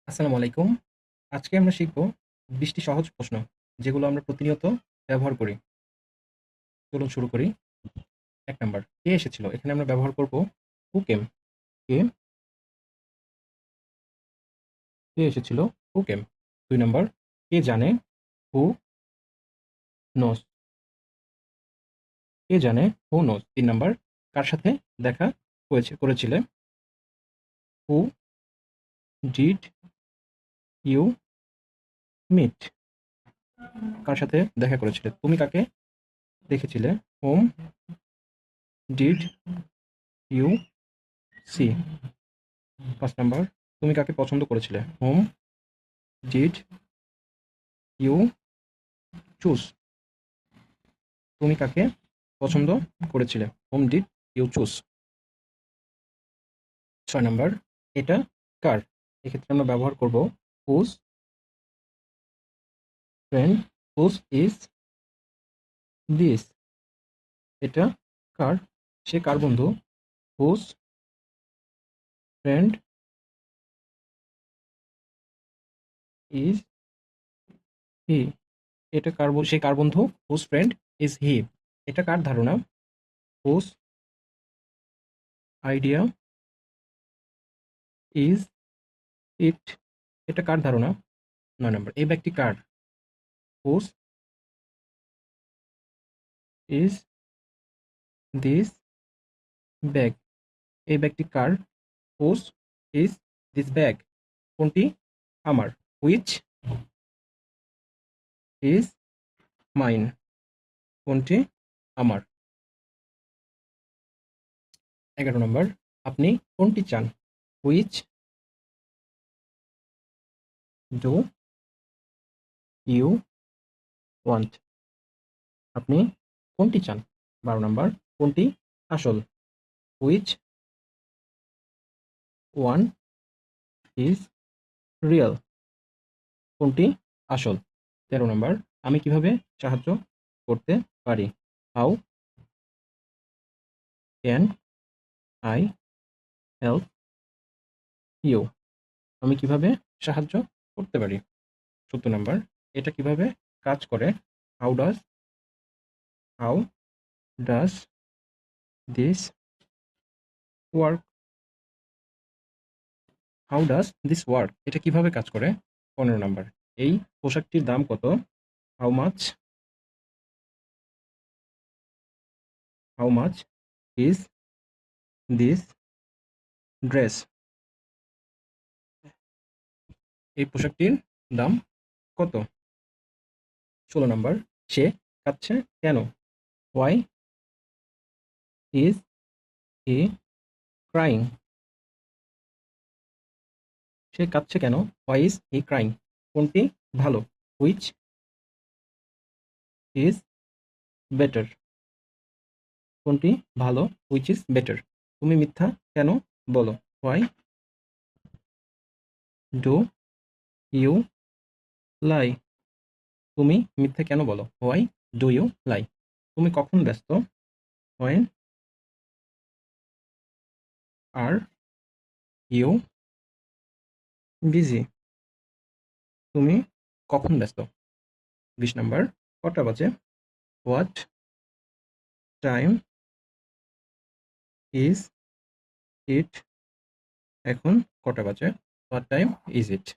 আসসালামু আলাইকুম। আজকে আমরা শিখব ২০ টি সহজ প্রশ্ন, যেগুলো আমরা প্রতিনিয়ত ব্যবহার করি। চলুন শুরু করি। ১ নাম্বার, কে এসেছিল? এখানে আমরা ব্যবহার করব হু কেম। কে, কে এসেছিল? হু কেম। ২ নাম্বার, কে জানে? হু নোস। কে জানে? হু নোস। ৩ নাম্বার, কার সাথে দেখা করেছিলে? Who did you meet? কার সাথে দেখা করেছিলে? তুমি কাকে দেখেছিলে? Whom did you see? ৫ number, তুমি কাকে পছন্দ করেছিলে? Whom did you choose? তুমি কাকে পছন্দ করেছিলে? Whom did you choose? ৬ number, এটা কার? এক্ষেত্রে আমরা ব্যবহার করব whose friend, whose is this? এটা কার? সে কার বন্ধু? Whose friend is he? এটা কার সে কার বন্ধু? Whose friend is he? এটা কার ধারণা? Whose idea is it? এটা কার ধারণা? ৯ নাম্বার, এই ব্যক্তি কার? Whose is this bag? এই ব্যক্তি কার? Whose is this bag? কোনটি আমার? Which is mine? কোনটি আমার? ১১ নম্বর, আপনি কোনটি চান? Which do you want? আপনি কোনটি চান? ১২ নম্বর, কোনটি আসল? Which one is real? কোনটি আসল? ১৩ নম্বর, আমি কিভাবে সাহায্য করতে পারি? How can I help you? আমি কিভাবে সাহায্য করতে পারি? ১৪ নম্বর, এটা কিভাবে কাজ করে? How does how does this work? How does this work? এটা কিভাবে কাজ করে? ১৫ নাম্বার, এই পোশাকটির দাম কত? How much how much is this dress? এই পোশাকটির দাম কত? ১৬ নাম্বার, সে কাঁদছে কেন? Why is he crying? সে কাঁদছে কেন? Why is he crying? কোনটি ভালো? Which is better? কোনটি ভালো? Which is better? তুমি মিথ্যা কেন বলো? Why do you lie? তুমি মিথ্যা কেন বলো? Why do you lie? তুমি কখন ব্যস্ত? When are you busy? তুমি কখন ব্যস্ত? ২০ নাম্বার, কটা বাজে? What time is it? এখন কটা বাজে? What time is it?